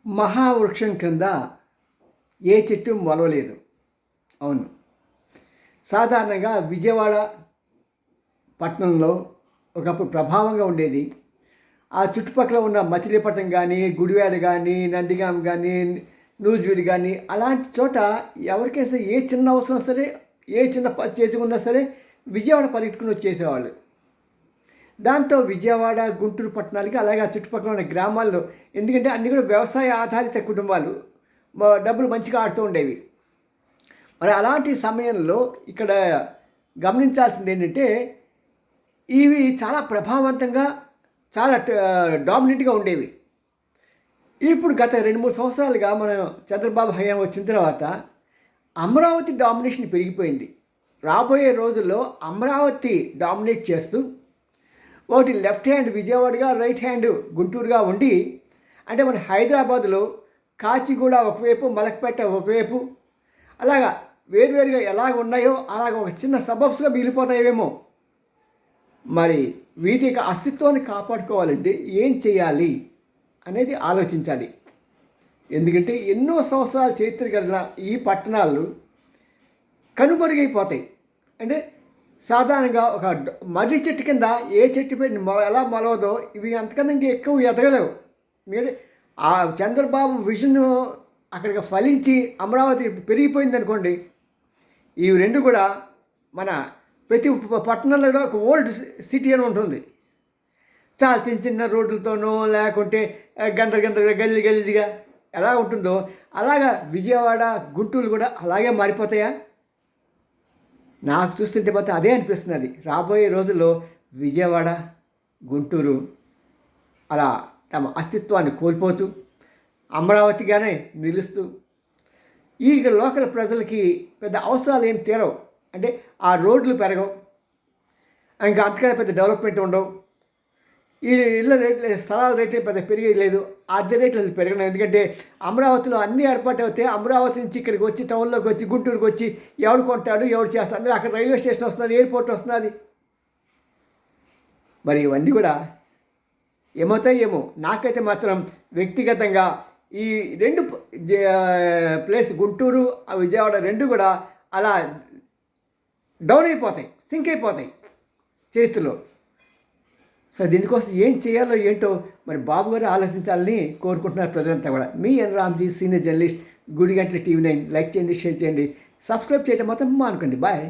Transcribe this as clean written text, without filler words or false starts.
మహావృక్షం క్రింద ఏ చెట్టు మొలవలేదు. అవును. సాధారణంగా విజయవాడ పట్టణంలో ఒకప్పుడు ప్రభావంగా ఉండేది. ఆ చుట్టుపక్కల ఉన్న మచిలీపట్నం కానీ, గుడివాడ కానీ, నందిగాం కానీ, నూజివీడు కానీ అలాంటి చోట ఎవరికైనా సరే ఏ చిన్న అవసరం సరే, ఏ చిన్న పని చేసి ఉన్నా సరే విజయవాడ పరిగెత్తుకుని వచ్చేసేవాళ్ళు. దాంతో విజయవాడ, గుంటూరు పట్టణాలకి అలాగే ఆ చుట్టుపక్కల ఉన్న గ్రామాల్లో, ఎందుకంటే అన్నీ కూడా వ్యవసాయ ఆధారిత కుటుంబాలు, డబ్బులు మంచిగా ఆడుతూ ఉండేవి. మరి అలాంటి సమయంలో ఇక్కడ గమనించాల్సింది ఏంటంటే, ఇవి చాలా ప్రభావవంతంగా, చాలా డామినెంట్గా ఉండేవి. ఇప్పుడు గత 2-3 సంవత్సరాలుగా మనం చంద్రబాబు హయాం వచ్చిన తర్వాత అమరావతి డామినేషన్ పెరిగిపోయింది. రాబోయే రోజుల్లో అమరావతి డామినేట్ చేస్తూ ఒకటి లెఫ్ట్ హ్యాండ్ విజయవాడగా, రైట్ హ్యాండ్ గుంటూరుగా ఉండి, అంటే మన హైదరాబాదులో కాచిగూడ ఒకవైపు, మలక్పేట ఒకవైపు, అలాగా వేరువేరుగా ఎలాగ ఉన్నాయో అలాగ ఒక చిన్న సబబ్స్గా మిగిలిపోతాయేమో. మరి వీటి యొక్క అస్తిత్వాన్ని కాపాడుకోవాలంటే ఏం చేయాలి అనేది ఆలోచించాలి. ఎందుకంటే ఎన్నో సంవత్సరాల చరిత్ర కలిగిన ఈ పట్టణాలు కనుమరుగైపోతాయి. అంటే సాధారణంగా ఒక మర్రి చెట్టు కింద ఏ చెట్టు పెట్టి ఎలా మొలవదో ఇవి అంతకన్నా ఇంకా ఎక్కువ ఎదగలేవు. ఎందుకంటే ఆ చంద్రబాబు విజన్ అక్కడికి ఫలించి అమరావతి పెరిగిపోయింది అనుకోండి, ఇవి రెండు కూడా మన ప్రతి పట్టణంలో కూడా ఒక ఓల్డ్ సిటీ అని ఉంటుంది. చాలా చిన్న చిన్న రోడ్లతోనో లేకుంటే గందరగా గలీజ్గా ఎలా ఉంటుందో అలాగా విజయవాడ, గుంటూరు కూడా అలాగే మారిపోతాయా? నాకు చూస్తుంటే మాత్రం అదే అనిపిస్తున్నది. రాబోయే రోజుల్లో విజయవాడ, గుంటూరు అలా తమ అస్తిత్వాన్ని కోల్పోతూ అమరావతిగానే నిలుస్తూ, ఈ లోకల్ ప్రజలకి పెద్ద అవసరాలు ఏం తీరవు. అంటే ఆ రోడ్లు పెరగవు, ఇంకా అంతకన్నా పెద్ద డెవలప్మెంట్ ఉండవు. ఈ ఇళ్ళ రేట్లు, స్థలాల రేట్లు పెద్ద పెరిగలేదు, అద్దె రేట్లు పెరగడం. ఎందుకంటే అమరావతిలో అన్నీ ఏర్పాటు అవుతాయి. అమరావతి నుంచి ఇక్కడికి వచ్చి, టౌన్లోకి వచ్చి, గుంటూరుకి వచ్చి ఎవడు కొంటాడు, ఎవడు చేస్తాడు? అందరూ అక్కడ రైల్వే స్టేషన్ వస్తున్నది, ఎయిర్పోర్ట్ వస్తున్నది. మరి ఇవన్నీ కూడా ఏమవుతాయేమో. నాకైతే మాత్రం వ్యక్తిగతంగా ఈ రెండు ప్లేస్ గుంటూరు, విజయవాడ రెండు కూడా అలా డౌన్ అయిపోతాయి, సింక్ అయిపోతాయి చరిత్రలో. సో దీనికోసం ఏం చేయాలో ఏంటో మరి బాబు గారు ఆలోచించాలని కోరుకుంటున్నారు ప్రజలంతా కూడా. మీ ఎన్ రామ్జీ, సీనియర్ జర్నలిస్ట్, గుడిగంటల TV9. లైక్ చేయండి, షేర్ చేయండి, సబ్స్క్రైబ్ చేయడం మాత్రం మానుకోండి. బాయ్.